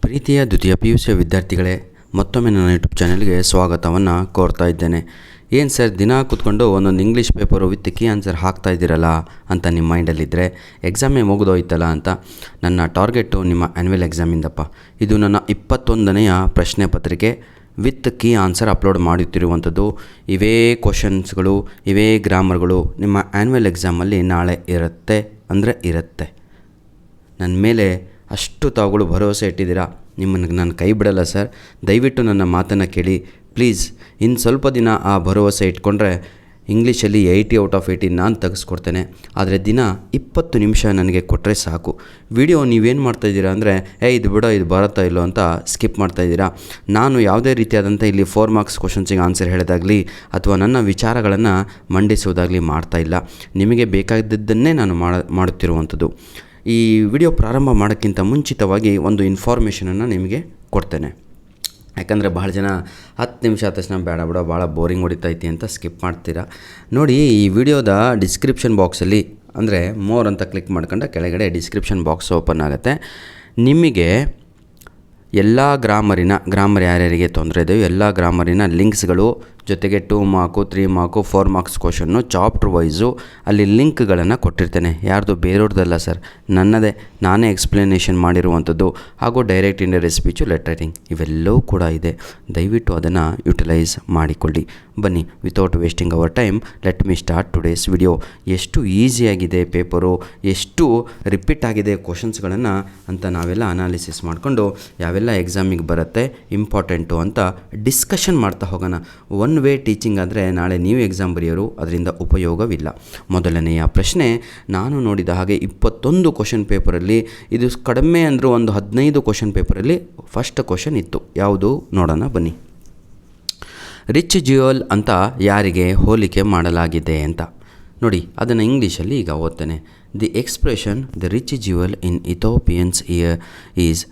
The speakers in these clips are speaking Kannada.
ಪ್ರೀತಿಯ ದ್ವಿತೀಯ PUC ವಿದ್ಯಾರ್ಥಿಗಳೇ, ಮತ್ತೊಮ್ಮೆ ನನ್ನ ಯೂಟ್ಯೂಬ್ ಚಾನಲ್ಗೆ ಸ್ವಾಗತವನ್ನು ಕೋರ್ತಾ ಇದ್ದೇನೆ. ಏನು ಸರ್, ದಿನ ಕೂತ್ಕೊಂಡು ಒಂದೊಂದು English paper with key answer ಹಾಕ್ತಾ ಇದ್ದೀರಲ್ಲ ಅಂತ ನಿಮ್ಮ ಮೈಂಡಲ್ಲಿದ್ದರೆ ಎಕ್ಸಾಮೇ ಮುಗಿದೋಯ್ತಲ್ಲ ಅಂತ. ನನ್ನ ಟಾರ್ಗೆಟು ನಿಮ್ಮ ಆ್ಯನ್ಯುವಲ್ ಎಕ್ಸಾಮಿಂದಪ್ಪ. ಇದು ನನ್ನ 21ನೆಯ ಪ್ರಶ್ನೆ ಪತ್ರಿಕೆ ವಿತ್ ಕೀ ಆನ್ಸರ್ ಅಪ್ಲೋಡ್ ಮಾಡುತ್ತಿರುವಂಥದ್ದು. ಇವೇ ಕ್ವಶನ್ಸ್ಗಳು, ಇವೇ ಗ್ರಾಮರ್ಗಳು ನಿಮ್ಮ ಆ್ಯನ್ಯುವಲ್ ಎಕ್ಸಾಮಲ್ಲಿ ನಾಳೆ ಇರುತ್ತೆ. ನನ್ನ ಮೇಲೆ ಅಷ್ಟು ತಾವುಗಳು ಭರವಸೆ ಇಟ್ಟಿದ್ದೀರಾ. ನಿಮ್ಮನ್ನು ನಾನು ಕೈ ಬಿಡಲ್ಲ ಸರ್. ದಯವಿಟ್ಟು ನನ್ನ ಮಾತನ್ನು ಕೇಳಿ ಪ್ಲೀಸ್. ಇನ್ನು ಸ್ವಲ್ಪ ದಿನ ಆ ಭರವಸೆ ಇಟ್ಕೊಂಡ್ರೆ ಇಂಗ್ಲೀಷಲ್ಲಿ 80 ಔಟ್ ಆಫ್ 80 ನಾನು ತೆಗೆಸ್ಕೊಡ್ತೇನೆ. ಆದರೆ ದಿನ 20 ನಿಮಿಷ ನನಗೆ ಕೊಟ್ಟರೆ ಸಾಕು. ವಿಡಿಯೋ ನೀವೇನು ಮಾಡ್ತಾಯಿದ್ದೀರಾ ಅಂದರೆ, ಇದು ಬಿಡೋ, ಇದು ಬರುತ್ತಾ ಇಲ್ಲೋ ಅಂತ ಸ್ಕಿಪ್ ಮಾಡ್ತಾಯಿದ್ದೀರಾ. ನಾನು ಯಾವುದೇ ರೀತಿಯಾದಂಥ ಇಲ್ಲಿ 4 ಮಾರ್ಕ್ಸ್ ಕ್ವಶನ್ಸಿಗೆ ಆನ್ಸರ್ ಹೇಳೋದಾಗಲಿ ಅಥವಾ ನನ್ನ ವಿಚಾರಗಳನ್ನು ಮಂಡಿಸುವುದಾಗಲಿ ಮಾಡ್ತಾಯಿಲ್ಲ. ನಿಮಗೆ ಬೇಕಾದದ್ದನ್ನೇ ನಾನು ಮಾಡುತ್ತಿರುವಂಥದ್ದು. ಈ ವಿಡಿಯೋ ಪ್ರಾರಂಭ ಮಾಡೋಕ್ಕಿಂತ ಮುಂಚಿತವಾಗಿ ಒಂದು ಇನ್ಫಾರ್ಮೇಷನನ್ನು ನಿಮಗೆ ಕೊಡ್ತೇನೆ. ಯಾಕಂದರೆ ಭಾಳ ಜನ 10 ನಿಮಿಷ ಆದ ತಕ್ಷಣ ಬೇಡ ಬಿಡೋ, ಭಾಳ ಬೋರಿಂಗ್ ಹೊಡಿತೈತಿ ಅಂತ ಸ್ಕಿಪ್ ಮಾಡ್ತೀರಾ. ನೋಡಿ, ಈ ವಿಡಿಯೋದ ಡಿಸ್ಕ್ರಿಪ್ಷನ್ ಬಾಕ್ಸಲ್ಲಿ ಅಂದರೆ ಮೋರ್ ಅಂತ ಕ್ಲಿಕ್ ಮಾಡ್ಕೊಂಡು ಕೆಳಗಡೆ ಡಿಸ್ಕ್ರಿಪ್ಷನ್ ಬಾಕ್ಸ್ ಓಪನ್ ಆಗುತ್ತೆ. ನಿಮಗೆ ಎಲ್ಲ ಗ್ರಾಮರ್ ಯಾರ್ಯಾರಿಗೆ ತೊಂದರೆ ಇದೆಯೋ ಎಲ್ಲ ಗ್ರಾಮರಿನ ಲಿಂಕ್ಸ್ಗಳು, ಜೊತೆಗೆ 2 mark 3 mark 4 marks question chapter wise ಅಲ್ಲಿ ಲಿಂಕ್ಗಳನ್ನು ಕೊಟ್ಟಿರ್ತೇನೆ. ಯಾರ್ದು ಬೇರೆಯವ್ರದ್ದಲ್ಲ ಸರ್, ನನ್ನದೇ, ನಾನೇ ಎಕ್ಸ್ಪ್ಲನೇಷನ್ ಮಾಡಿರುವಂಥದ್ದು. ಹಾಗೂ direct indirect speech, letter writing ಇವೆಲ್ಲವೂ ಕೂಡ ಇದೆ. ದಯವಿಟ್ಟು ಅದನ್ನು ಯುಟಿಲೈಸ್ ಮಾಡಿಕೊಳ್ಳಿ. ಬನ್ನಿ, without wasting our time let me start today's video. ಎಷ್ಟು ಈಸಿಯಾಗಿದೆ ಪೇಪರು, ಎಷ್ಟು ರಿಪೀಟ್ ಆಗಿದೆ ಕ್ವಶನ್ಸ್ಗಳನ್ನು ಅಂತ ನಾವೆಲ್ಲ ಅನಾಲಿಸಿಸ್ ಮಾಡಿಕೊಂಡು ಯಾವೆಲ್ಲ ಎಕ್ಸಾಮಿಗೆ ಬರುತ್ತೆ ಇಂಪಾರ್ಟೆಂಟು ಅಂತ ಡಿಸ್ಕಷನ್ ಮಾಡ್ತಾ ಹೋಗೋಣ. ಒನ್ ವೇ ಟೀಚಿಂಗ್ ಆದರೆ ನಾಳೆ ನೀವು ಎಕ್ಸಾಮ್ ಬರೆಯೋರು, ಅದರಿಂದ ಉಪಯೋಗವಿಲ್ಲ. ಮೊದಲನೆಯ ಪ್ರಶ್ನೆ, ನಾನು ನೋಡಿದ ಹಾಗೆ 21 ಕ್ವಶನ್ ಪೇಪರಲ್ಲಿ ಇದು ಕಡಿಮೆ ಅಂದರೂ ಒಂದು 15 ಕ್ವಶನ್ ಪೇಪರಲ್ಲಿ ಫಸ್ಟ್ ಕ್ವಶನ್ ಇತ್ತು. ಯಾವುದು ನೋಡೋಣ ಬನ್ನಿ. ರಿಚ್ ಜ್ಯುವೆಲ್ ಅಂತ ಯಾರಿಗೆ ಹೋಲಿಕೆ ಮಾಡಲಾಗಿದೆ ಅಂತ ನೋಡಿ. ಅದನ್ನು ಇಂಗ್ಲೀಷಲ್ಲಿ ಈಗ ಓದ್ತೇನೆ. The expression the rich jewel in Ethiopians ear is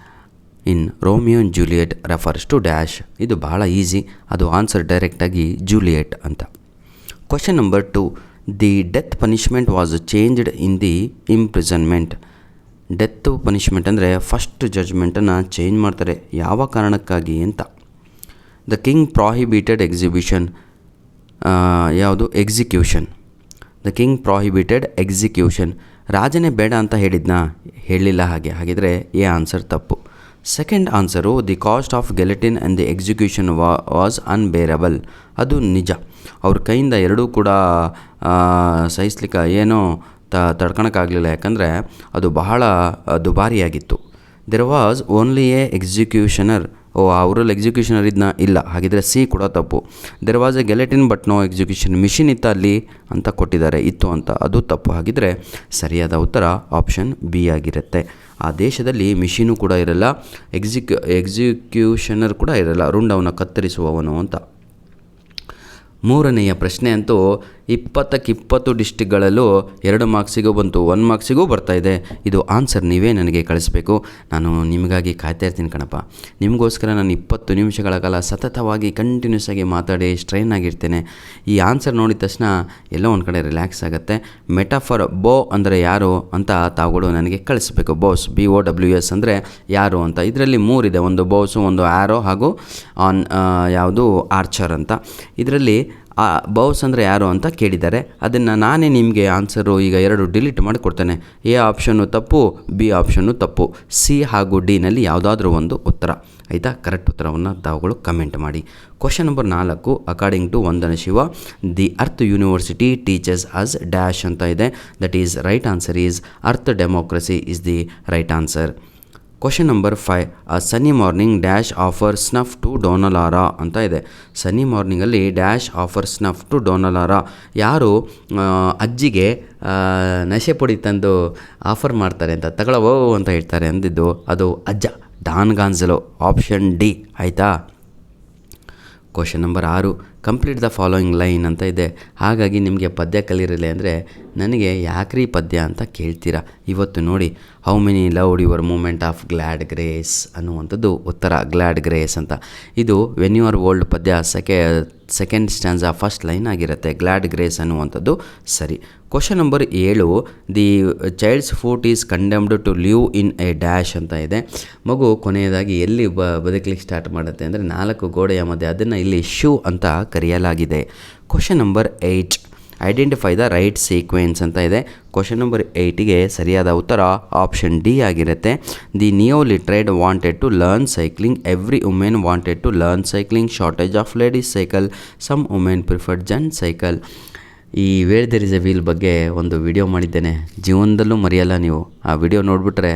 in Romeo and Juliet refers to dash. ಇದು ಭಾಳ ಈಸಿ, ಅದು ಆನ್ಸರ್ ಡೈರೆಕ್ಟಾಗಿ ಜೂಲಿಯೆಟ್ ಅಂತ. Question number 2, the death punishment was changed in the imprisonment. Death punishment ಅಂದರೆ ಫಸ್ಟ್ ಜಡ್ಜ್ಮೆಂಟನ್ನು ಚೇಂಜ್ ಮಾಡ್ತಾರೆ, ಯಾವ ಕಾರಣಕ್ಕಾಗಿ ಅಂತ. ದ ಕಿಂಗ್ ಪ್ರಾಹಿಬಿಟೆಡ್ ಎಕ್ಸಿಬಿಷನ್, ಯಾವುದು execution. The king prohibited execution, ರಾಜನೇ ಬೇಡ ಅಂತ ಹೇಳಿಲ್ಲ. ಹಾಗಿದ್ರೆ ಎ ಆನ್ಸರ್ ತಪ್ಪು. Second answer, the cost of guillotine and the execution was unbearable. ಅದು ನಿಜ, ಅವ್ರ ಕೈಯಿಂದ ಎರಡೂ ಕೂಡ ಸಹಿಸ್ಲಿಕ್ಕೆ ಏನೋ ತಡ್ಕೊಳಕ್ಕಾಗಲಿಲ್ಲ, ಯಾಕಂದರೆ ಅದು ಬಹಳ ದುಬಾರಿಯಾಗಿತ್ತು. There was only a executioner. ಅವರಲ್ಲಿ ಎಕ್ಸಿಕ್ಯೂಷನರ್ ಇಲ್ಲ, ಹಾಗಿದ್ರೆ ಸಿ ಕೂಡ ತಪ್ಪು. There was a guillotine but no execution. Machine ಇತ್ತು ಅಲ್ಲಿ ಅಂತ ಕೊಟ್ಟಿದ್ದಾರೆ, ಇತ್ತು ಅಂತ, ಅದು ತಪ್ಪು. ಹಾಗಿದ್ರೆ ಸರಿಯಾದ ಉತ್ತರ ಆಪ್ಷನ್ ಬಿ ಆಗಿರುತ್ತೆ. ಆ ದೇಶದಲ್ಲಿ ಮಿಷಿನು ಕೂಡ ಇರಲ್ಲ, ಎಕ್ಸಿಕ್ಯೂಷನರ್ ಕೂಡ ಇರಲ್ಲ, ರುಂಡವನ್ನು ಕತ್ತರಿಸುವವನು ಅಂತ. ಮೂರನೆಯ ಪ್ರಶ್ನೆ ಅಂತೂ 20ಕ್ಕೆ 20 ಡಿಸ್ಟಿಕ್ಗಳಲ್ಲೂ 2 ಮಾರ್ಕ್ಸಿಗೂ ಬಂತು, 1 ಮಾರ್ಕ್ಸಿಗೂ ಬರ್ತಾಯಿದೆ. ಇದು ಆನ್ಸರ್ ನೀವೇ ನನಗೆ ಕಳಿಸ್ಬೇಕು. ನಾನು ನಿಮಗಾಗಿ ಕಾಯ್ತಾ ಇರ್ತೀನಿ ಕಣಪ್ಪ. ನಿಮಗೋಸ್ಕರ ನಾನು 20 ನಿಮಿಷಗಳ ಕಾಲ ಸತತವಾಗಿ ಕಂಟಿನ್ಯೂಸ್ ಆಗಿ ಮಾತಾಡಿ ಸ್ಟ್ರೈನ್ ಆಗಿರ್ತೇನೆ. ಈ ಆನ್ಸರ್ ನೋಡಿದ ತಕ್ಷಣ ಎಲ್ಲೋ ಒಂದು ಕಡೆ ರಿಲ್ಯಾಕ್ಸ್ ಆಗುತ್ತೆ. ಮೆಟಾಫರ್ ಬೋ ಅಂದರೆ ಯಾರು ಅಂತ ತಾವುಗಳು ನನಗೆ ಕಳಿಸ್ಬೇಕು. ಬೋಸ್, BOWS ಅಂದರೆ ಯಾರು ಅಂತ. ಇದರಲ್ಲಿ 3 ಇದೆ, ಒಂದು ಬೋಸು, ಒಂದು ಆ್ಯರೋ ಹಾಗೂ ಯಾವುದು ಆರ್ಚರ್ ಅಂತ. ಇದರಲ್ಲಿ ಬೌಸ್ ಅಂದರೆ ಯಾರು ಅಂತ ಕೇಳಿದ್ದಾರೆ. ಅದನ್ನು ನಾನೇ ನಿಮಗೆ ಆನ್ಸರು ಈಗ 2 ಡಿಲೀಟ್ ಮಾಡಿಕೊಡ್ತೇನೆ. ಎ ಆಪ್ಷನ್ನು ತಪ್ಪು, ಬಿ ಆಪ್ಷನ್ನು ತಪ್ಪು. ಸಿ ಹಾಗೂ ಡಿನಲ್ಲಿ ಯಾವುದಾದ್ರೂ ಒಂದು ಉತ್ತರ ಆಯಿತಾ. ಕರೆಕ್ಟ್ ಉತ್ತರವನ್ನು ತಾವುಗಳು ಕಮೆಂಟ್ ಮಾಡಿ. Question number 4, according to Vandana Shiva, the earth university teachers us dash ಅಂತ ಇದೆ. That is right answer is earth democracy is the right answer. Question number 5, a sunny morning dash offer snuff to ಡೋನಲಾರಾ ಅಂತ ಇದೆ. ಸನ್ನಿ ಮಾರ್ನಿಂಗಲ್ಲಿ ಡ್ಯಾಶ್ ಆಫರ್ ಸ್ನಫ್ ಟು ಡೋನಲಾರಾ, ಯಾರು ಅಜ್ಜಿಗೆ ನಶೆ ಪುಡಿ ತಂದು ಆಫರ್ ಮಾಡ್ತಾರೆ ಅಂತ, ತಗೊಳ್ಳವೋ ಅಂತ ಹೇಳ್ತಾರೆ ಅಂದಿದ್ದು ಅದು ಅಜ್ಜ, ಡಾನ್ ಗಾನ್ಸಲೋ. ಆಪ್ಷನ್ ಡಿ ಆಯಿತಾ. Question number 6, complete the following line ಅಂತ ಇದೆ. ಹಾಗಾಗಿ ನಿಮಗೆ ಪದ್ಯ ಕಲಿರಲಿ ಅಂದರೆ ನನಗೆ ಯಾಕ್ರಿ ಪದ್ಯ ಅಂತ ಕೇಳ್ತೀರಾ. ಇವತ್ತು ನೋಡಿ, how many loved your moment of glad grace ಅನ್ನುವಂಥದ್ದು ಉತ್ತರ, ಗ್ಲ್ಯಾಡ್ ಗ್ರೇಸ್ ಅಂತ. ಇದು ವೆನ್ ಯು ಆರ್ ಓಲ್ಡ್ ಪದ್ಯ ಸೆಕೆಂಡ್ ಸ್ಟ್ಯಾನ್ಸಾ ಫಸ್ಟ್ ಲೈನ್ ಆಗಿರುತ್ತೆ. ಗ್ಲ್ಯಾಡ್ ಗ್ರೇಸ್ ಅನ್ನುವಂಥದ್ದು ಸರಿ. Question number 7, the child's foot is condemned to live in a dash ಅಂತ ಇದೆ. ಮಗು ಕೊನೆಯದಾಗಿ ಎಲ್ಲಿ ಬದುಕಲಿಕ್ಕೆ ಸ್ಟಾರ್ಟ್ ಮಾಡುತ್ತೆ ಅಂದರೆ 4 ಗೋಡೆಯ ಮಧ್ಯೆ. ಅದನ್ನು ಇಲ್ಲಿ ಶೂ ಅಂತ ಕರೆಯಲಾಗಿದೆ. Question number 8, identify the right sequence ಅಂತ ಇದೆ. ಕ್ವಶನ್ ನಂಬರ್ 8ಗೆ ಸರಿಯಾದ ಉತ್ತರ ಆಪ್ಷನ್ ಡಿ ಆಗಿರುತ್ತೆ. The neoliterate wanted to learn cycling, every women wanted to learn cycling, shortage of ladies cycle, some women preferred gents cycle. ಈ where there is a wheel ಬಗ್ಗೆ ಒಂದು ವಿಡಿಯೋ ಮಾಡಿದ್ದೇನೆ, ಜೀವನದಲ್ಲೂ ಮರೆಯಲ್ಲ ನೀವು. ಆ ವಿಡಿಯೋ ನೋಡಿಬಿಟ್ರೆ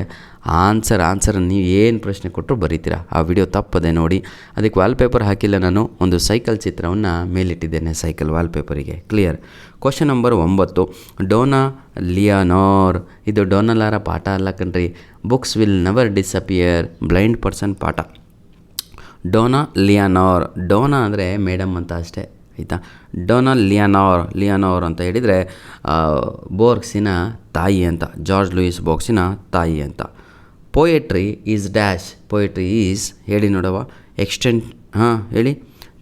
ಆನ್ಸರ್ ನೀವು ಏನು ಪ್ರಶ್ನೆ ಕೊಟ್ಟರು ಬರೀತೀರಾ. ಆ ವಿಡಿಯೋ ತಪ್ಪದೆ ನೋಡಿ. ಅದಕ್ಕೆ ವಾಲ್ಪೇಪರ್ ಹಾಕಿಲ್ಲ, ನಾನು ಒಂದು ಸೈಕಲ್ ಚಿತ್ರವನ್ನು ಮೇಲಿಟ್ಟಿದ್ದೇನೆ cycle ವಾಲ್ಪೇಪರಿಗೆ. Clear. Question number 9, Dona ಲಿಯಾನೋರ್. ಇದು ಡೋನಲಾರ ಪಾಠ ಅಲ್ಲ ಕಣ್ರಿ. Books will never disappear, blind person ಪಾಠ. ಡೋನಾ ಲಿಯಾನೋರ್, ಡೋನಾ ಅಂದರೆ ಮೇಡಮ್ ಅಂತ ಅಷ್ಟೇ, ಆಯಿತಾ. ಡೋನಾ ಲಿಯಾನೋರ್ ಅಂತ ಹೇಳಿದರೆ ಬೋರ್ಗ್ಸಿನ ತಾಯಿ ಅಂತ, ಜಾರ್ಜ್ ಲೂಯಿಸ್ ಬೋರ್ಗ್ಸಿನ ತಾಯಿ ಅಂತ. Poetry is dash, poetry is ಹೇಳಿ ನೋಡವ, ಹೇಳಿ.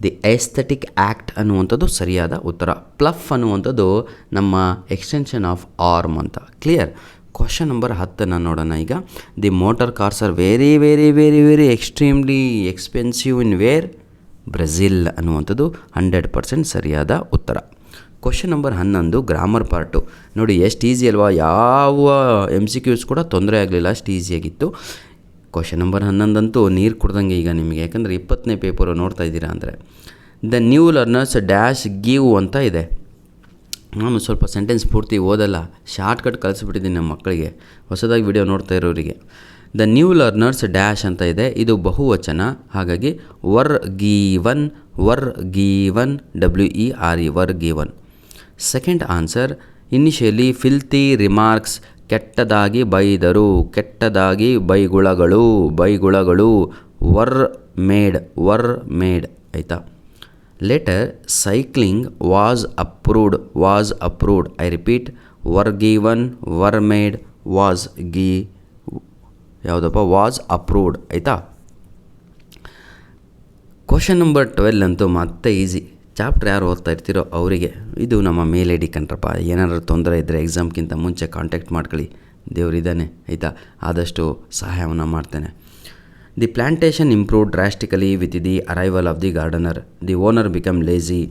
ದಿ ಎಸ್ಥೆಟಿಕ್ ಆ್ಯಕ್ಟ್ ಅನ್ನುವಂಥದ್ದು ಸರಿಯಾದ ಉತ್ತರ. ಪ್ಲಫ್ ಅನ್ನುವಂಥದ್ದು ನಮ್ಮ ಎಕ್ಸ್ಟೆನ್ಷನ್ ಆಫ್ ಆರ್ಮ್ ಅಂತ. ಕ್ಲಿಯರ್. ಕ್ವಶನ್ ನಂಬರ್ 10 ನೋಡೋಣ ಈಗ. The motor cars are very very very very extremely expensive in where, Brazil ಅನ್ನುವಂಥದ್ದು 100% ಸರಿಯಾದ ಉತ್ತರ. Question number 11, grammar part. ನೋಡಿ ಎಷ್ಟು ಈಸಿ ಅಲ್ವಾ, ಯಾವ MCQs ಕೂಡ ತೊಂದರೆ ಆಗಲಿಲ್ಲ, ಅಷ್ಟು ಈಸಿಯಾಗಿತ್ತು. ಕ್ವಶನ್ ನಂಬರ್ 11 ಅಂತೂ ನೀರು ಕುಡ್ದಂಗೆ ಈಗ ನಿಮಗೆ, ಯಾಕಂದರೆ 20ನೇ ಪೇಪರು ನೋಡ್ತಾ ಇದ್ದೀರಾ ಅಂದರೆ. The new learners dash give ಅಂತ ಇದೆ. ನಾನು ಸ್ವಲ್ಪ ಸೆಂಟೆನ್ಸ್ ಪೂರ್ತಿ ಓದಲ್ಲ, ಶಾರ್ಟ್ಕಟ್ ಕಳಿಸ್ಬಿಟ್ಟಿದ್ದೀನಿ ನಮ್ಮ ಮಕ್ಕಳಿಗೆ, ಹೊಸದಾಗಿ ವಿಡಿಯೋ ನೋಡ್ತಾ ಇರೋರಿಗೆ. ದ ನ್ಯೂ ಲರ್ನರ್ಸ್ ಡ್ಯಾಶ್ ಅಂತ ಇದೆ. ಇದು ಬಹುವಚನ, ಹಾಗಾಗಿ were given, WERE, were given. Second answer, initially filthy remarks, ಕೆಟ್ಟದಾಗಿ ಬೈದರು, ಕೆಟ್ಟದಾಗಿ ಬೈಗುಳಗಳು, ವರ್ ಮೇಡ್, ಆಯಿತಾ. Later cycling was approved, I repeat, were given, were made, was approved, ಆಯಿತಾ. ಕ್ವಶನ್ ನಂಬರ್ 12 ಅಂತೂ ಮತ್ತೆ ಈಸಿ. ಚಾಪ್ಟರ್ ಯಾರು ಓದ್ತಾ ಇರ್ತೀರೋ ಅವರಿಗೆ. ಇದು ನಮ್ಮ ಮೇಲ್ ಐ ಡಿ ಕಣ್ರಪ್ಪ. ಏನಾದರೂ ತೊಂದರೆ ಇದ್ದರೆ ಎಕ್ಸಾಮ್ಗಿಂತ ಮುಂಚೆ ಕಾಂಟ್ಯಾಕ್ಟ್ ಮಾಡ್ಕೊಳ್ಳಿ, ದೇವರಿದ್ದಾನೆ, ಆಯಿತಾ. ಆದಷ್ಟು ಸಹಾಯವನ್ನು ಮಾಡ್ತೇನೆ. The plantation improved drastically with the arrival of the gardener. The owner become lazy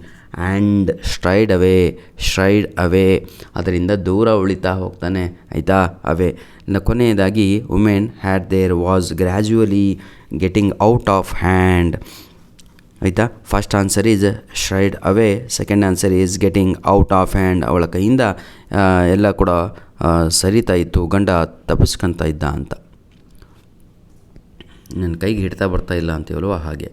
and stride away, ಅದರಿಂದ ದೂರ ಉಳಿತಾ ಹೋಗ್ತಾನೆ, ಆಯಿತಾ. ಅವೇ. ಕೊನೆಯದಾಗಿ women had there was gradually getting out of hand, ಆಯಿತಾ. First answer is stride away, second answer is getting out of hand. ಅವಳ ಕೈಯಿಂದ ಎಲ್ಲ ಕೂಡ ಸರಿತಾ ಇತ್ತು, ಗಂಡ ತಪ್ಪಿಸ್ಕೊತಾ ಇದ್ದ ಅಂತ. ನನ್ನ ಕೈಗೆ ಹಿಡ್ತಾ ಬರ್ತಾಯಿಲ್ಲ ಅಂತೀವಲ್ವ, ಹಾಗೆ.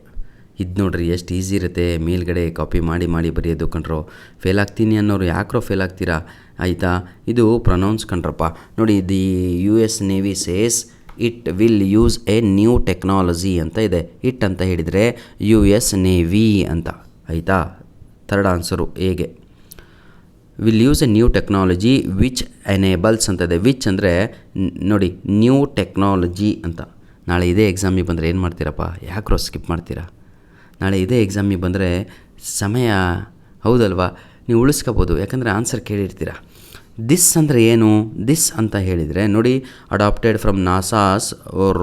ಇದು ನೋಡ್ರಿ ಎಷ್ಟು ಈಸಿ ಇರುತ್ತೆ, ಮೇಲ್ಗಡೆ ಕಾಪಿ ಮಾಡಿ ಬರೆಯೋದು ಕಣ್ರೋ. ಫೇಲ್ ಆಗ್ತೀನಿ ಅನ್ನೋರು ಯಾಕ್ರೋ ಫೇಲ್ ಆಗ್ತೀರಾ, ಆಯಿತಾ. ಇದು ಪ್ರೊನೌನ್ಸ್ ಕಣ್ರಪ್ಪ. ನೋಡಿ, the US navy says it will use A new technology ಅಂತ ಇದೆ. ಇಟ್ ಅಂತ ಹೇಳಿದರೆ US ನೇವಿ ಅಂತ, ಆಯಿತಾ. ಥರ್ಡ್ ಆನ್ಸರು ಹೇಗೆ, will use A new technology which enables ಅಂತ ಇದೆ. ವಿಚ್ ಅಂದರೆ ನೋಡಿ, ನ್ಯೂ ಟೆಕ್ನಾಲಜಿ ಅಂತ. ನಾಳೆ ಇದೇ ಎಕ್ಸಾಮಿಗೆ ಬಂದರೆ ಏನು ಮಾಡ್ತೀರಪ್ಪ, ಯಾಕ್ರೋ ಸ್ಕಿಪ್ ಮಾಡ್ತೀರಾ. ನಾಳೆ ಇದೇ ಎಕ್ಸಾಮಿಗೆ ಬಂದರೆ ಸಮಯ ಹೌದಲ್ವಾ, ನೀವು ಉಳಿಸ್ಕೋಬೋದು, ಯಾಕಂದರೆ ಆನ್ಸರ್ ಕೇಳಿರ್ತೀರ. ದಿಸ್ ಅಂದರೆ ಏನು, ದಿಸ್ ಅಂತ ಹೇಳಿದರೆ ನೋಡಿ, adapted from NASA's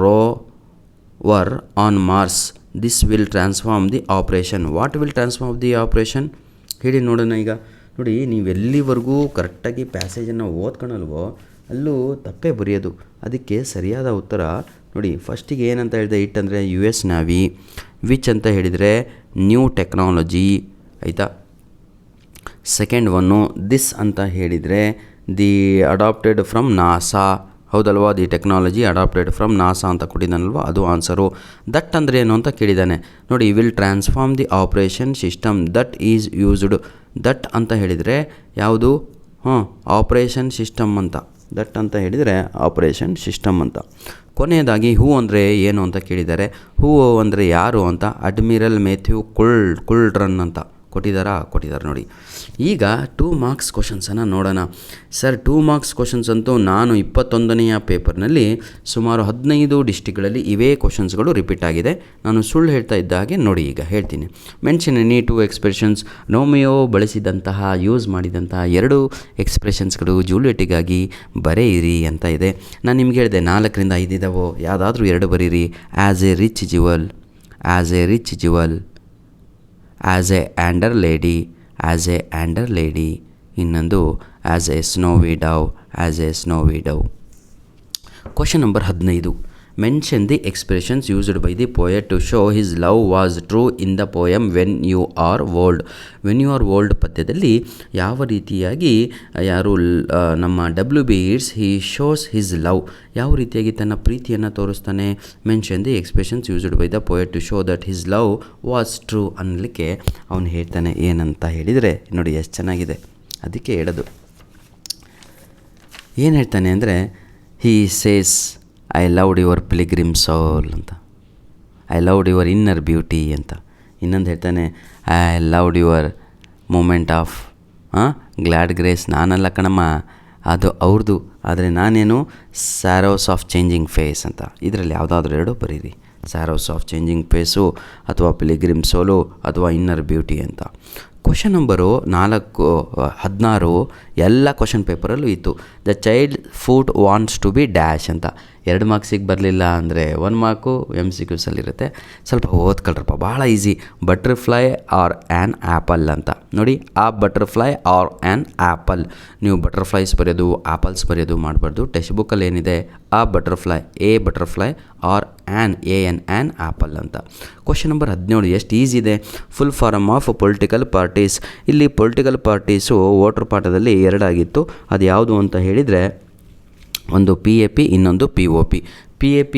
rover on Mars, this will transform the operation. What will transform the operation ಹೇಳಿ ನೋಡೋಣ. ಈಗ ನೋಡಿ, ನೀವೆಲ್ಲಿವರೆಗೂ ಕರೆಕ್ಟಾಗಿ ಪ್ಯಾಸೇಜನ್ನು ಓದ್ಕೊಳಲ್ವೋ ಅಲ್ಲೂ ತಪ್ಪೇ ಬರೆಯೋದು. ಅದಕ್ಕೆ ಸರಿಯಾದ ಉತ್ತರ ನೋಡಿ, ಫಸ್ಟಿಗೆ ಏನಂತ ಹೇಳಿದೆ, ಇಟ್ ಅಂದರೆ US ನೇವಿ, ವಿಚ್ ಅಂತ ಹೇಳಿದರೆ ನ್ಯೂ ಟೆಕ್ನಾಲಜಿ, ಆಯಿತಾ. ಸೆಕೆಂಡ್ ಒನ್ನು ದಿಸ್ ಅಂತ ಹೇಳಿದರೆ ದಿ ಅಡಾಪ್ಟೆಡ್ ಫ್ರಮ್ ನಾಸಾ, ಹೌದಲ್ವಾ. The technology adapted from NASA ಅಂತ ಕೊಟ್ಟಿದ್ದಾನಲ್ವ, ಅದು ಆನ್ಸರು. ದಟ್ ಅಂದರೆ ಏನು ಅಂತ ಕೇಳಿದ್ದಾನೆ ನೋಡಿ, will transform the operation system that is used. That ಅಂತ ಹೇಳಿದರೆ ಯಾವುದು, ಆಪ್ರೇಷನ್ ಸಿಸ್ಟಮ್ ಅಂತ. ದಟ್ ಅಂತ ಹೇಳಿದರೆ ಆಪ್ರೇಷನ್ ಸಿಸ್ಟಮ್ ಅಂತ. ಕೊನೆಯದಾಗಿ ಹೂ ಅಂದರೆ ಏನು ಅಂತ ಕೇಳಿದ್ದಾರೆ. ಹೂ ಅಂದರೆ ಯಾರು ಅಂತ, ಅಡ್ಮಿರಲ್ ಮ್ಯಾಥ್ಯೂ ಕುಲ್ಡ್ರನ್ ಅಂತ. ಕೊಟ್ಟಿದ್ದಾರೆ ನೋಡಿ. ಈಗ 2 ಮಾರ್ಕ್ಸ್ ಕ್ವಶನ್ಸನ್ನು ನೋಡೋಣ ಸರ್. 2 ಮಾರ್ಕ್ಸ್ ಕ್ವಶನ್ಸ್ ಅಂತೂ ನಾನು 21ನೆಯ ಪೇಪರ್ನಲ್ಲಿ ಸುಮಾರು 15 ಡಿಸ್ಟಿಕ್ಗಳಲ್ಲಿ ಇವೇ ಕ್ವಶನ್ಸ್ಗಳು ರಿಪೀಟ್ ಆಗಿದೆ. ನಾನು ಸುಳ್ಳು ಹೇಳ್ತಾ ಇದ್ದ ಹಾಗೆ ನೋಡಿ, ಈಗ ಹೇಳ್ತೀನಿ. Mention any 2 expressions. ರೋಮಿಯೋ ಬಳಸಿದಂತಹ ಯೂಸ್ ಮಾಡಿದಂತಹ 2 ಎಕ್ಸ್ಪ್ರೆಷನ್ಸ್ಗಳು ಜೂಲಿಯೆಟಿಗಾಗಿ ಬರೆಯಿರಿ ಅಂತ ಇದೆ. ನಾನು ನಿಮ್ಗೆ ಹೇಳಿದೆ 4ರಿಂದ 5 ಇದ್ದಾವೋ, ಯಾವುದಾದ್ರೂ 2 ಬರೀರಿ. As a rich jewel, as a rich jewel, as a under lady, as a under lady. ಇನ್ನೊಂದು as a snowy dove, as a snowy dove. Question number 15. Mention the expressions used by the poet to show his love was true in the poem when you are old. When you are old ಪದ್ಯದಲ್ಲಿ ಯಾವ ರೀತಿಯಾಗಿ ನಮ್ಮ WB Yeats he shows his love, ಯಾವ ರೀತಿಯಾಗಿ ತನ್ನ ಪ್ರೀತಿಯನ್ನು ತೋರಿಸ್ತಾನೆ. Mention the expressions used by the poet to show that his love was true ಅನ್ನಲಿಕ್ಕೆ ಅವನು ಹೇಳ್ತಾನೆ ಏನಂತ ಹೇಳಿದರೆ ನೋಡಿ ಎಷ್ಟು ಚೆನ್ನಾಗಿದೆ. ಅದಕ್ಕೆ ಹೇಳೋದು ಏನು ಹೇಳ್ತಾನೆ ಅಂದರೆ, he says I loved your pilgrim soul ಅಂತ, I loved your inner beauty ಅಂತ. ಇನ್ನೊಂದು ಹೇಳ್ತಾನೆ, I loved your moment of glad grace. ನಾನಲ್ಲ ಕಣಮ್ಮ, ಅದು ಅವ್ರದ್ದು, ಆದರೆ ನಾನೇನು ಸ್ಯಾರೋಸ್ ಆಫ್ ಚೇಂಜಿಂಗ್ ಫೇಸ್ ಅಂತ. ಇದರಲ್ಲಿ ಯಾವುದಾದ್ರೂ 2 ಬರೀರಿ. ಸ್ಯಾರೋಸ್ ಆಫ್ ಚೇಂಜಿಂಗ್ ಫೇಸು ಅಥವಾ ಪಿಲಿಗ್ರಿಮ್ ಸೋಲು ಅಥವಾ ಇನ್ನರ್ ಬ್ಯೂಟಿ ಅಂತ. ಕ್ವಶನ್ ನಂಬರು 16 ಎಲ್ಲ ಕ್ವಶನ್ ಪೇಪರಲ್ಲೂ ಇತ್ತು. The child food wants to be dash ಅಂತ. 2 ಮಾರ್ಕ್ಸಿಗೆ ಬರಲಿಲ್ಲ ಅಂದರೆ 1 ಮಾರ್ಕು MCQಸಲ್ಲಿರುತ್ತೆ. ಸ್ವಲ್ಪ ಓದ್ಕೊಳ್ರಪ್ಪ, ಭಾಳ easy. Butterfly or an apple ಅಂತ ನೋಡಿ. ಆ ಬಟರ್ಫ್ಲೈ ಆರ್ ಆ್ಯನ್ ಆ್ಯಪಲ್. ನೀವು ಬಟರ್ಫ್ಲೈಸ್ ಬರೆಯೋದು ಆ್ಯಪಲ್ಸ್ ಬರೆಯೋದು ಮಾಡಬಾರ್ದು. ಟೆಕ್ಸ್ಟ್ ಬುಕ್ಕಲ್ಲಿ ಏನಿದೆ, ಆ butterfly, a butterfly or an AN apple ಅಂತ. ಕ್ವಶನ್ ನಂಬರ್ 17 ಎಷ್ಟು ಈಸಿ ಇದೆ. Full form of political parties. ಇಲ್ಲಿ ಪೊಲಿಟಿಕಲ್ ಪಾರ್ಟೀಸು ವೋಟರ್ ಪಾಠದಲ್ಲಿ 2 ಆಗಿತ್ತು. ಅದು ಯಾವುದು ಅಂತ ಹೇಳಿದರೆ, ಒಂದು PAP, ಇನ್ನೊಂದು POP. PAP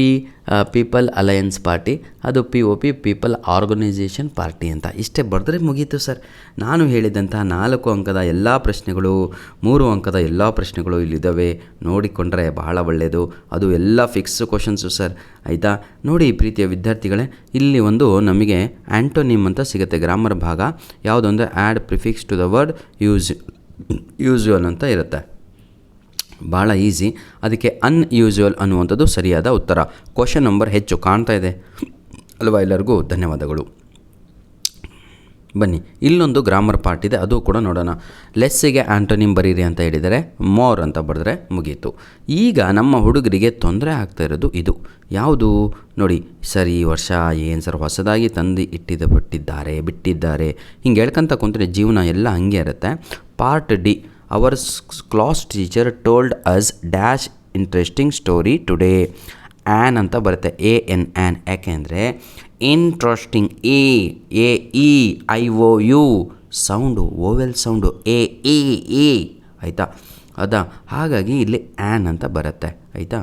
people alliance party, ಅದು POP ಪೀಪಲ್ ಆರ್ಗನೈಸೇಷನ್ ಪಾರ್ಟಿ ಅಂತ. ಇಷ್ಟೇ ಬರೆದ್ರೆ ಮುಗೀತು ಸರ್. ನಾನು ಹೇಳಿದಂಥ 4 ಅಂಕದ ಎಲ್ಲ ಪ್ರಶ್ನೆಗಳು, 3 ಅಂಕದ ಎಲ್ಲ ಪ್ರಶ್ನೆಗಳು ಇಲ್ಲಿದ್ದಾವೆ. ನೋಡಿಕೊಂಡ್ರೆ ಬಹಳ ಒಳ್ಳೆಯದು. ಅದು ಎಲ್ಲ ಫಿಕ್ಸ್ ಕ್ವಶನ್ಸು ಸರ್, ಆಯಿತಾ. ನೋಡಿ ಪ್ರೀತಿಯ ವಿದ್ಯಾರ್ಥಿಗಳೇ, ಇಲ್ಲಿ ಒಂದು ನಮಗೆ ಆ್ಯಂಟೋನಿಮ್ ಅಂತ ಸಿಗುತ್ತೆ ಗ್ರಾಮರ್ ಭಾಗ. ಯಾವುದೊಂದು add prefix to the word usual ಅಂತ ಇರುತ್ತೆ. ಭಾಳ ಈಸಿ. ಅದಕ್ಕೆ ಅನ್ಯೂಸ್ಯುವಲ್ ಅನ್ನುವಂಥದ್ದು ಸರಿಯಾದ ಉತ್ತರ. ಕ್ವಶನ್ ನಂಬರ್ ಹೆಚ್ಚು ಕಾಣ್ತಾ ಇದೆ ಅಲ್ವಾ? ಎಲ್ಲರಿಗೂ ಧನ್ಯವಾದಗಳು. ಬನ್ನಿ, ಇಲ್ಲೊಂದು ಗ್ರಾಮರ್ ಪಾರ್ಟ್ ಇದೆ, ಅದು ಕೂಡ ನೋಡೋಣ. ಲೆಸ್ಸಿಗೆ ಆ್ಯಂಟೋನಿಮ್ ಬರೀರಿ ಅಂತ ಹೇಳಿದರೆ ಮೋರ್ ಅಂತ ಬರೆದ್ರೆ ಮುಗೀತು. ಈಗ ನಮ್ಮ ಹುಡುಗರಿಗೆ ತೊಂದರೆ ಆಗ್ತಾ ಇರೋದು ಇದು. ಯಾವುದು ನೋಡಿ ಸರ್, ಈ ವರ್ಷ ಏನು ಸರ್ ಹೊಸದಾಗಿ ತಂದು ಬಿಟ್ಟಿದ್ದಾರೆ ಹಿಂಗೆ ಹೇಳ್ಕೊಂತ ಕುಂತ್ರೆ ಜೀವನ ಎಲ್ಲ ಹಂಗೆ ಇರುತ್ತೆ. Part D. Our class teacher told us dash interesting story today. An ಅಂತ ಬರುತ್ತೆ, AN ಆ್ಯನ್. ಯಾಕೆಂದರೆ interesting, AEIOU sound, vowel sound, AE ಆಯಿತಾ, ಅದಾ. ಹಾಗಾಗಿ ಇಲ್ಲಿ ಆ್ಯನ್ ಅಂತ ಬರುತ್ತೆ, ಆಯಿತಾ.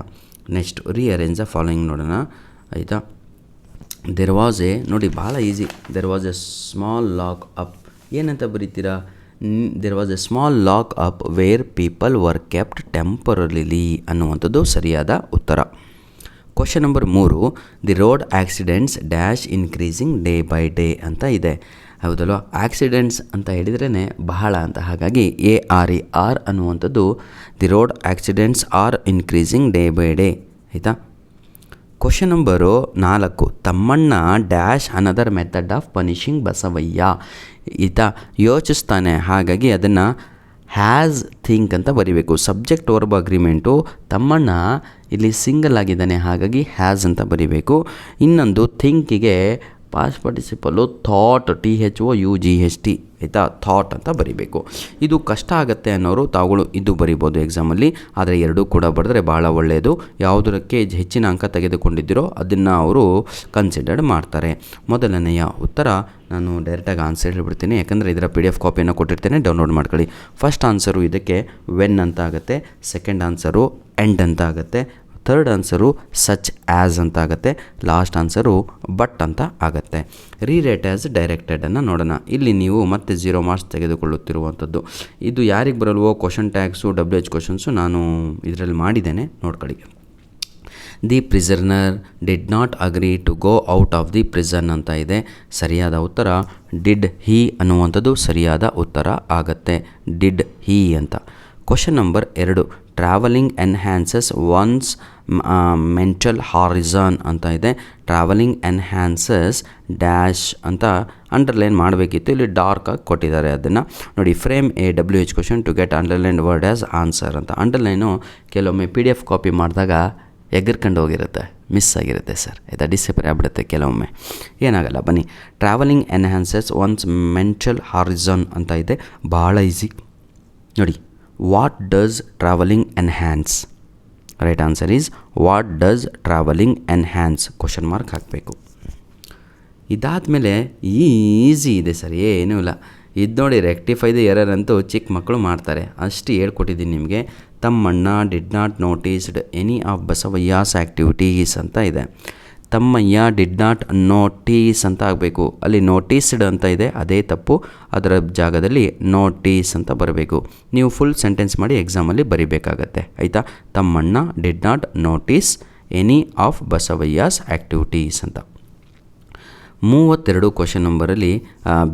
ನೆಕ್ಸ್ಟ್ ರಿಅರೇಂಜ್ ದ ಫಾಲೋಯಿಂಗ್ ನೋಡೋಣ, ಆಯಿತಾ. ದೆರ್ ವಾಸ್ ಎ, ನೋಡಿ ಭಾಳ easy. There was a small lock up. ಏನಂತ ಬರೀತೀರಾ? There was a small lock up where people were kept temporarily ಅನ್ನುವಂಥದ್ದು ಸರಿಯಾದ ಉತ್ತರ. Question number 3. The road accidents dash increasing day by day ಅಂತ ಇದೆ. ಹೌದಲ್ವ? ಆಕ್ಸಿಡೆಂಟ್ಸ್ ಅಂತ ಹೇಳಿದ್ರೇ ಬಹಳ ಅಂತ, ಹಾಗಾಗಿ ARER ಅನ್ನುವಂಥದ್ದು the road accidents are increasing day by day, ಆಯಿತಾ. Question number 4. Thammanna dash another method of punishing Basavayya. ಈತ ಯೋಚಿಸ್ತಾನೆ, ಹಾಗಾಗಿ ಅದನ್ನು ಹ್ಯಾಸ್ ಥಿಂಕ್ ಅಂತ ಬರೀಬೇಕು. Subject verb agreement. ತಮ್ಮಣ್ಣ ಇಲ್ಲಿ ಸಿಂಗಲ್ ಆಗಿದ್ದಾನೆ, ಹಾಗಾಗಿ ಹ್ಯಾಸ್ ಅಂತ ಬರೀಬೇಕು. ಇನ್ನೊಂದು ಥಿಂಕಿಗೆ ಪಾಸ್ಟ್ ಪಾರ್ಟಿಸಿಪಲ್ಲು ಥಾಟ್, THOUGHT, ಆಯಿತಾ, ಥಾಟ್ ಅಂತ ಬರೀಬೇಕು. ಇದು ಕಷ್ಟ ಆಗುತ್ತೆ ಅನ್ನೋರು ತಾವುಗಳು ಇದು ಬರಿಬೋದು ಎಕ್ಸಾಮಲ್ಲಿ, ಆದರೆ 2 ಕೂಡ ಬರೆದ್ರೆ ಭಾಳ ಒಳ್ಳೆಯದು. ಯಾವುದಕ್ಕೆ ಹೆಚ್ಚಿನ ಅಂಕ ತೆಗೆದುಕೊಂಡಿದ್ದೀರೋ ಅದನ್ನು ಅವರು ಕನ್ಸಿಡರ್ಡ್ ಮಾಡ್ತಾರೆ. ಮೊದಲನೆಯ ಉತ್ತರ ನಾನು ಡೈರೆಕ್ಟಾಗಿ ಆನ್ಸರ್ ಹೇಳ್ಬಿಡ್ತೀನಿ, ಯಾಕಂದರೆ ಇದರ PDF ಕಾಪಿಯನ್ನು ಕೊಟ್ಟಿರ್ತೇನೆ, ಡೌನ್ಲೋಡ್ ಮಾಡ್ಕೊಳ್ಳಿ. ಫಸ್ಟ್ ಆನ್ಸರು ಇದಕ್ಕೆ ವೆನ್ ಅಂತ ಆಗುತ್ತೆ, ಸೆಕೆಂಡ್ ಆನ್ಸರು ಎಂಡ್ ಅಂತ ಆಗುತ್ತೆ, ಥರ್ಡ್ ಆನ್ಸರು ಸಚ್ ಆ್ಯಸ್ ಅಂತ ಆಗುತ್ತೆ, ಲಾಸ್ಟ್ ಆನ್ಸರು ಬಟ್ ಅಂತ ಆಗುತ್ತೆ. ರೀರೇಟ್ ಆ್ಯಸ್ ಡೈರೆಕ್ಟೆಡನ್ನು ನೋಡೋಣ. ಇಲ್ಲಿ ನೀವು ಮತ್ತೆ 0 ಮಾರ್ಕ್ಸ್ ತೆಗೆದುಕೊಳ್ಳುತ್ತಿರುವಂಥದ್ದು. ಇದು ಯಾರಿಗೆ ಬರಲ್ವೋ ಕ್ವಶನ್ ಟ್ಯಾಗ್ಸು WH ಕ್ವಶನ್ಸು ನಾನು ಇದರಲ್ಲಿ ಮಾಡಿದ್ದೇನೆ, ನೋಡ್ಕೊಳ್ಳಿ. The prisoner did not agree to go out of the prison ಅಂತ ಇದೆ. ಸರಿಯಾದ ಉತ್ತರ ಡಿಡ್ ಹೀ ಅನ್ನುವಂಥದ್ದು ಸರಿಯಾದ ಉತ್ತರ ಆಗತ್ತೆ. ಡಿಡ್ ಹೀ ಅಂತ. Question number 2, travelling enhances one's mental horizon ಅಂತ ಇದೆ. ಟ್ರಾವೆಲಿಂಗ್ ಎನ್ಹ್ಯಾನ್ಸಸ್ ಡ್ಯಾಶ್ ಅಂತ ಅಂಡರ್ಲೈನ್ ಮಾಡಬೇಕಿತ್ತು, ಇಲ್ಲಿ ಡಾರ್ಕಾಗಿ ಕೊಟ್ಟಿದ್ದಾರೆ ಅದನ್ನು ನೋಡಿ. Frame a WH question to get underline word as answer ಅಂತ. ಅಂಡರ್ಲೈನು ಕೆಲವೊಮ್ಮೆ PDF ಕಾಪಿ ಮಾಡಿದಾಗ ಎಗರ್ಕೊಂಡು ಹೋಗಿರುತ್ತೆ, ಮಿಸ್ ಆಗಿರುತ್ತೆ ಸರ್, ಆಯಿತಾ, ಡಿಸಪೇರ್ ಆಗಿಬಿಡುತ್ತೆ ಕೆಲವೊಮ್ಮೆ, ಏನಾಗಲ್ಲ ಬನ್ನಿ. Travelling enhances one's mental horizon ಅಂತ ಇದೆ, ಭಾಳ ಈಸಿ ನೋಡಿ. What does travelling enhance? Right answer is what does travelling enhance question mark ಹಾಕಬೇಕು. ಇದಾದಮೇಲೆ ಈಸಿ ಇದೆ ಸರ್, ಏನೂ ಇಲ್ಲ. ಇದು ನೋಡಿ, ರೆಕ್ಟಿಫೈ ದ ಎರರ್ ಅಂತೂ ಚಿಕ್ಕ ಮಕ್ಕಳು ಮಾಡ್ತಾರೆ, ಅಷ್ಟು ಹೇಳ್ಕೊಟ್ಟಿದ್ದೀನಿ ನಿಮಗೆ. Thammanna did not noticed any of Basavayya's activities ಅಂತ ಇದೆ. ತಮ್ಮಯ್ಯ ಡಿಡ್ ನಾಟ್ ನೋಟೀಸ್ ಅಂತ ಆಗಬೇಕು, ಅಲ್ಲಿ ನೋಟಿಸ್ಡ್ ಅಂತ ಇದೆ, ಅದೇ ತಪ್ಪು. ಅದರ ಜಾಗದಲ್ಲಿ ನೋಟೀಸ್ ಅಂತ ಬರಬೇಕು. ನೀವು ಫುಲ್ ಸೆಂಟೆನ್ಸ್ ಮಾಡಿ ಎಕ್ಸಾಮಲ್ಲಿ ಬರಿಬೇಕಾಗತ್ತೆ, ಆಯಿತಾ. Thammanna did not notice any of Basavayya's activities ಅಂತ. 32 ಕ್ವಶನ್ ನಂಬರಲ್ಲಿ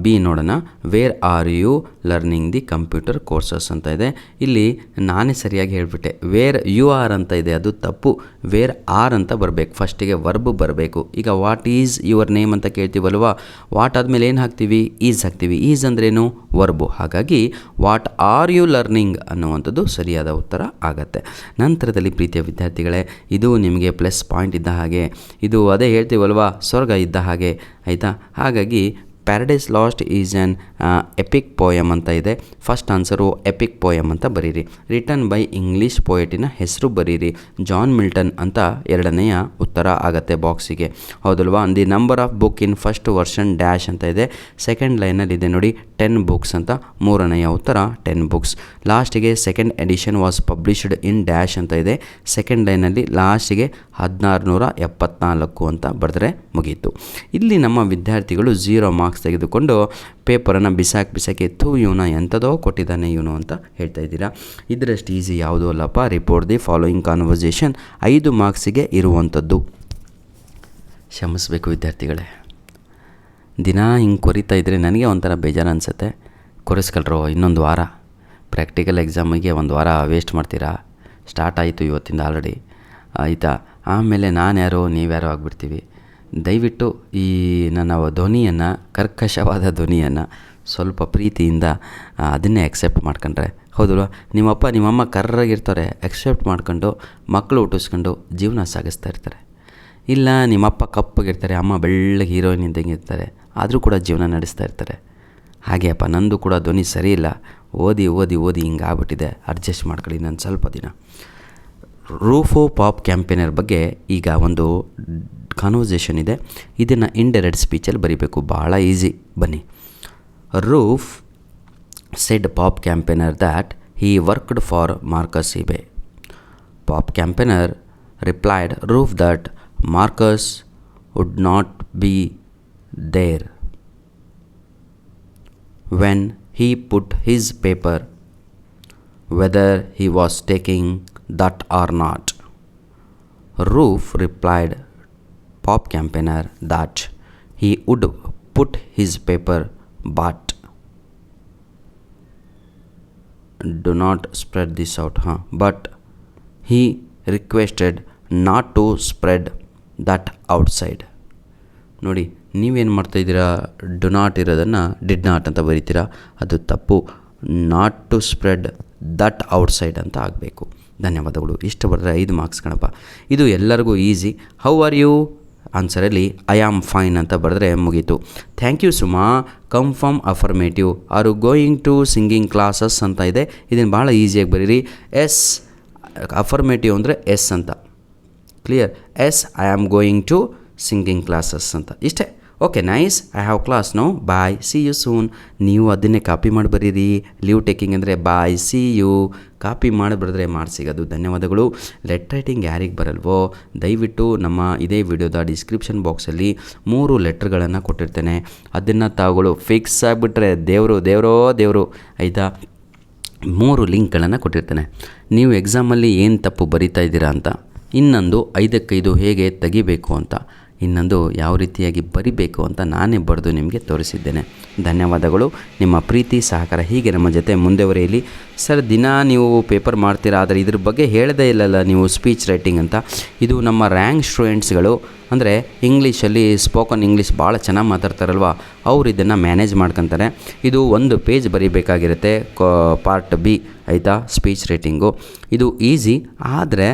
ಬಿ ನೋಡೋಣ. Where are you learning the computer courses ಅಂತ ಇದೆ. ಇಲ್ಲಿ ನಾನೇ ಸರಿಯಾಗಿ ಹೇಳಿಬಿಟ್ಟೆ, ವೇರ್ ಯು ಆರ್ ಅಂತ ಇದೆ, ಅದು ತಪ್ಪು. ವೇರ್ ಆರ್ ಅಂತ ಬರಬೇಕು, ಫಸ್ಟಿಗೆ ವರ್ಬ್ ಬರಬೇಕು. ಈಗ ವಾಟ್ ಈಸ್ ಯುವರ್ ನೇಮ್ ಅಂತ ಕೇಳ್ತೀವಲ್ವ, ವಾಟ್ ಆದಮೇಲೆ ಏನು ಹಾಕ್ತೀವಿ? ಈಸ್ ಹಾಕ್ತೀವಿ. ಈಸ್ ಅಂದ್ರೇನು? ವರ್ಬು. ಹಾಗಾಗಿ ವಾಟ್ ಆರ್ ಯು ಲರ್ನಿಂಗ್ ಅನ್ನುವಂಥದ್ದು ಸರಿಯಾದ ಉತ್ತರ ಆಗತ್ತೆ. ನಂತರದಲ್ಲಿ ಪ್ರೀತಿಯ ವಿದ್ಯಾರ್ಥಿಗಳೇ, ಇದು ನಿಮಗೆ ಪ್ಲಸ್ ಪಾಯಿಂಟ್ ಇದ್ದ ಹಾಗೆ, ಇದು ಅದೇ ಹೇಳ್ತೀವಲ್ವ, ಸ್ವರ್ಗ ಇದ್ದ ಹಾಗೆ, ಆಯಿತಾ. ಹಾಗಾಗಿ paradise last is an EPIC poem ಅಂತ ಇದೆ. ಫಸ್ಟ್ ಆನ್ಸರು ಎಪಿಕ್ ಪೋಯಮ್ ಅಂತ ಬರೀರಿ. ರಿಟನ್ ಬೈ ಇಂಗ್ಲೀಷ್ ಪೋಯೆಟಿನ ಹೆಸರು ಬರೀರಿ. ಜಾನ್ ಮಿಲ್ಟನ್ ಅಂತ ಎರಡನೆಯ ಉತ್ತರ ಆಗತ್ತೆ ಬಾಕ್ಸಿಗೆ, ಹೌದಲ್ವಾ. The number of book in first version dash ಅಂತ ಇದೆ. ಸೆಕೆಂಡ್ ಲೈನಲ್ಲಿ ಇದೆ ನೋಡಿ 10 ಬುಕ್ಸ್ ಅಂತ, ಮೂರನೆಯ ಉತ್ತರ 10 ಬುಕ್ಸ್. ಲಾಸ್ಟಿಗೆ second edition was published in dash ಅಂತ ಇದೆ. ಸೆಕೆಂಡ್ ಲೈನಲ್ಲಿ ಲಾಸ್ಟಿಗೆ 1674 ಅಂತ ಬರೆದ್ರೆ ಮುಗೀತು. ಇಲ್ಲಿ ನಮ್ಮ ವಿದ್ಯಾರ್ಥಿಗಳು 0 ಮಾರ್ಕ್ಸ್ ತೆಗೆದುಕೊಂಡು ಪೇಪರನ್ನು ಬಿಸಾಕಿ ಇವನು ಎಂಥದೋ ಕೊಟ್ಟಿದ್ದಾನೆ ಇವನು ಅಂತ ಹೇಳ್ತಾ ಇದ್ದೀರಾ. ಇದರಷ್ಟು ಈಸಿ ಯಾವುದೂ ಅಲ್ಲಪ್ಪ. ರಿಪೋರ್ಟ್ ದಿ ಫಾಲೋಯಿಂಗ್ ಕಾನ್ವರ್ಸೇಷನ್ 5 ಮಾರ್ಕ್ಸಿಗೆ ಇರುವಂಥದ್ದು. ಕ್ಷಮಿಸಬೇಕು ವಿದ್ಯಾರ್ಥಿಗಳೇ, ದಿನ ಹಿಂಗೆ ಕೊರಿತಾ ಇದ್ದರೆ ನನಗೆ ಒಂಥರ ಬೇಜಾರು ಅನಿಸುತ್ತೆ. ಕೊರಿಸ್ಕೊಳ್ರೋ, ಇನ್ನೊಂದು ವಾರ ಪ್ರಾಕ್ಟಿಕಲ್ ಎಕ್ಸಾಮಿಗೆ 1 ವಾರ ವೇಸ್ಟ್ ಮಾಡ್ತೀರಾ? ಸ್ಟಾರ್ಟ್ ಆಯಿತು ಇವತ್ತಿಂದ ಆಲ್ರೆಡಿ, ಆಯಿತಾ. ಆಮೇಲೆ ನಾನು ಯಾರೋ ನೀವ್ಯಾರೋ ಆಗಿಬಿಡ್ತೀವಿ. ದಯವಿಟ್ಟು ಈ ನನ್ನ ಧ್ವನಿಯನ್ನು, ಕರ್ಕಶವಾದ ಧ್ವನಿಯನ್ನು ಸ್ವಲ್ಪ ಪ್ರೀತಿಯಿಂದ ಅದನ್ನೇ ಎಕ್ಸೆಪ್ಟ್ ಮಾಡ್ಕೊಂಡ್ರೆ, ಹೌದಲ್ವ. ನಿಮ್ಮಪ್ಪ ನಿಮ್ಮಮ್ಮ ಕರ್ರಾಗಿರ್ತಾರೆ, ಎಕ್ಸೆಪ್ಟ್ ಮಾಡ್ಕೊಂಡು ಮಕ್ಕಳು ಹುಟ್ಟಿಸ್ಕೊಂಡು ಜೀವನ ಸಾಗಿಸ್ತಾ ಇರ್ತಾರೆ. ಇಲ್ಲ ನಿಮ್ಮಪ್ಪ ಕಪ್ಪಗಿರ್ತಾರೆ, ಅಮ್ಮ ಬೆಳ್ಳಗೆ ಹೀರೋಯಿನ್ ಇದ್ದಂಗೆ ಇರ್ತಾರೆ, ಆದರೂ ಕೂಡ ಜೀವನ ನಡೆಸ್ತಾ ಇರ್ತಾರೆ. ಹಾಗೆ ಅಪ್ಪ ನಂದು ಕೂಡ ಧ್ವನಿ ಸರಿ ಇಲ್ಲ, ಓದಿ ಹಿಂಗೆ ಆಗ್ಬಿಟ್ಟಿದೆ, ಅಡ್ಜಸ್ಟ್ ಮಾಡ್ಕೊಳ್ಳಿ ನಾನು ಸ್ವಲ್ಪ ದಿನ. ರೂಫೋ ಪಾಪ್ ಕ್ಯಾಂಪೇನರ್ ಬಗ್ಗೆ ಈಗ ಒಂದು ಕಾನ್ವರ್ಸೇಷನ್ ಇದೆ, ಇದನ್ನು ಇಂಡೈರೆಕ್ಟ್ ಸ್ಪೀಚಲ್ಲಿ ಬರೀಬೇಕು, ಭಾಳ ಈಸಿ. ಬನ್ನಿ. Roof said pop campaigner that he worked for Marcus eBay. Pop campaigner replied Roof that Marcus would not be there when he put his paper, whether he was taking that or not. Roof replied Pop campaigner that he would put his paper, but do not spread this out, but he requested not to spread that outside. ನೋಡಿ, ನೀವೇನು ಮಾಡ್ತಾಯಿದ್ದೀರಾ? ಡು ನಾಟ್ ಇರೋದನ್ನು ಡಿಡ್ ನಾಟ್ ಅಂತ ಬರೀತೀರಾ, ಅದು ತಪ್ಪು. Not to spread that outside ಅಂತ ಆಗಬೇಕು. ಧನ್ಯವಾದಗಳು. ಇಷ್ಟು ಬರೆದ್ರೆ 5 ಮಾರ್ಕ್ಸ್ ಕಣಪ್ಪ. ಇದು ಎಲ್ಲರಿಗೂ ಈಸಿ. ಹೌ ಆರ್ ಯು ಆನ್ಸರಲ್ಲಿ ಐ ಆಮ್ ಫೈನ್ ಅಂತ ಬರೆದ್ರೆ ಮುಗೀತು. Thank you Suma. Confirm affirmative. Are you going to singing classes ಅಂತ ಇದೆ, ಇದನ್ನು ಭಾಳ ಈಸಿಯಾಗಿ ಬರೀರಿ. ಎಸ್ ಅಫರ್ಮೇಟಿವ್ ಅಂದರೆ ಎಸ್ ಅಂತ, clear. Yes I am going to singing classes ಅಂತ, ಇಷ್ಟೇ. Okay, nice. I have class no, bye, see you soon. ನೀವು ಅದನ್ನೇ ಕಾಪಿ ಮಾಡಿ ಬರೀರಿ. ಲೀವ್ ಟೇಕಿಂಗ್ ಅಂದರೆ ಬಾಯ್, ಸಿ ಯು. ಕಾಪಿ ಮಾಡಿ ಬರೆದ್ರೆ ಮಾರ್ಕ್ಸ್ ಸಿಗೋದು. ಧನ್ಯವಾದಗಳು. ಲೆಟರ್ ರೈಟಿಂಗ್ ಯಾರಿಗೆ ಬರಲ್ವೋ ದಯವಿಟ್ಟು ನಮ್ಮ ಇದೇ ವಿಡಿಯೋದ ಡಿಸ್ಕ್ರಿಪ್ಷನ್ ಬಾಕ್ಸಲ್ಲಿ 3 ಲೆಟ್ರ್ಗಳನ್ನು ಕೊಟ್ಟಿರ್ತೇನೆ, ಅದನ್ನು ತಾವುಗಳು ಫಿಕ್ಸ್ ಆಗಿಬಿಟ್ರೆ ದೇವರು ಆಯಿತಾ. 3 ಲಿಂಕ್ಗಳನ್ನು ಕೊಟ್ಟಿರ್ತೇನೆ. ನೀವು ಎಕ್ಸಾಮಲ್ಲಿ ಏನು ತಪ್ಪು ಬರಿತಾ ಇದ್ದೀರಾ ಅಂತ ಇನ್ನೊಂದು 5ಕ್ಕೆ 5 ಹೇಗೆ ತೆಗಿಬೇಕು ಅಂತ, ಇನ್ನೊಂದು ಯಾವ ರೀತಿಯಾಗಿ ಬರಿಬೇಕು ಅಂತ ನಾನೇ ಬರೆದು ನಿಮಗೆ ತೋರಿಸಿದ್ದೇನೆ. ಧನ್ಯವಾದಗಳು. ನಿಮ್ಮ ಪ್ರೀತಿ ಸಹಕಾರ ಹೀಗೆ ನಮ್ಮ ಜೊತೆ ಮುಂದುವರಿಯಲಿ. ಸರ್, ದಿನ ನೀವು ಪೇಪರ್ ಮಾಡ್ತೀರಾ, ಆದರೆ ಇದ್ರ ಬಗ್ಗೆ ಹೇಳದೇ ಇಲ್ಲಲ್ಲ ನೀವು ಸ್ಪೀಚ್ ರೈಟಿಂಗ್ ಅಂತ. ಇದು ನಮ್ಮ ರ್ಯಾಂಕ್ ಸ್ಟೂಡೆಂಟ್ಸ್ಗಳು, ಅಂದರೆ ಇಂಗ್ಲೀಷಲ್ಲಿ ಸ್ಪೋಕನ್ ಇಂಗ್ಲೀಷ್ ಭಾಳ ಚೆನ್ನಾಗಿ ಮಾತಾಡ್ತಾರಲ್ವ, ಅವ್ರು ಇದನ್ನು ಮ್ಯಾನೇಜ್ ಮಾಡ್ಕೊತಾರೆ. ಇದು 1 ಪೇಜ್ ಬರೀಬೇಕಾಗಿರುತ್ತೆ, ಪಾರ್ಟ್ ಬಿ ಆಯಿತಾ, ಸ್ಪೀಚ್ ರೈಟಿಂಗು. ಇದು ಈಸಿ, ಆದರೆ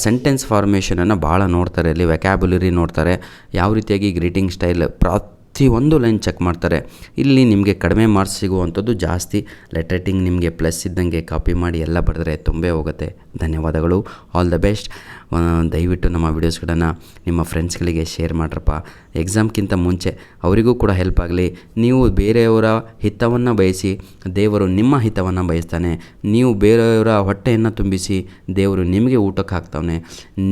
ಸೆಂಟೆನ್ಸ್ ಫಾರ್ಮೇಷನನ್ನು ಭಾಳ ನೋಡ್ತಾರೆ, ಇಲ್ಲಿ ವ್ಯಾಕ್ಯಾಬ್ಯುಲರಿ ನೋಡ್ತಾರೆ, ಯಾವ ರೀತಿಯಾಗಿ ಗ್ರೀಟಿಂಗ್ ಸ್ಟೈಲ್ ಪ್ರತಿಯೊಂದು ಲೈನ್ ಚೆಕ್ ಮಾಡ್ತಾರೆ. ಇಲ್ಲಿ ನಿಮಗೆ ಕಡಿಮೆ ಮಾರ್ಕ್ಸ್ ಸಿಗುವಂಥದ್ದು ಜಾಸ್ತಿ. ಲೆಟರ್ ರೈಟಿಂಗ್ ನಿಮಗೆ ಪ್ಲಸ್ ಇದ್ದಂಗೆ ಕಾಪಿ ಮಾಡಿ ಎಲ್ಲ ಬರೆದ್ರೆ ತುಂಬೇ ಹೋಗುತ್ತೆ. ಧನ್ಯವಾದಗಳು. All the best. ದಯವಿಟ್ಟು ನಮ್ಮ ವೀಡಿಯೋಸ್ಗಳನ್ನು ನಿಮ್ಮ ಫ್ರೆಂಡ್ಸ್ಗಳಿಗೆ ಶೇರ್ ಮಾಡ್ರಪ್ಪ. ಎಕ್ಸಾಮ್ಗಿಂತ ಮುಂಚೆ ಅವರಿಗೂ ಕೂಡ ಹೆಲ್ಪ್ ಆಗಲಿ. ನೀವು ಬೇರೆಯವರ ಹಿತವನ್ನು ಬಯಸಿ, ದೇವರು ನಿಮ್ಮ ಹಿತವನ್ನು ಬಯಸ್ತಾನೆ. ನೀವು ಬೇರೆಯವರ ಹೊಟ್ಟೆಯನ್ನು ತುಂಬಿಸಿ, ದೇವರು ನಿಮಗೆ ಊಟಕ್ಕೆ ಹಾಕ್ತಾನೆ.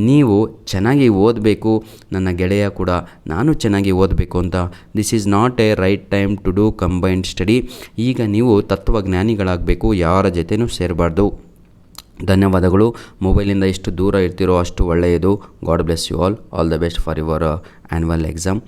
ನೀವು ಚೆನ್ನಾಗಿ ಓದಬೇಕು, ನನ್ನ ಗೆಳೆಯ ಕೂಡ ನಾನು ಚೆನ್ನಾಗಿ ಓದಬೇಕು ಅಂತ. This is not a right time to do combined study. ಈಗ ನೀವು ತತ್ವಜ್ಞಾನಿಗಳಾಗಬೇಕು, ಯಾರ ಜೊತೆನೂ ಸೇರಬಾರ್ದು. ಧನ್ಯವಾದಗಳು. ಮೊಬೈಲಿಂದ ಎಷ್ಟು ದೂರ ಇರ್ತೀರೋ ಅಷ್ಟು ಒಳ್ಳೆಯದು. God bless you all the best for your annual exam.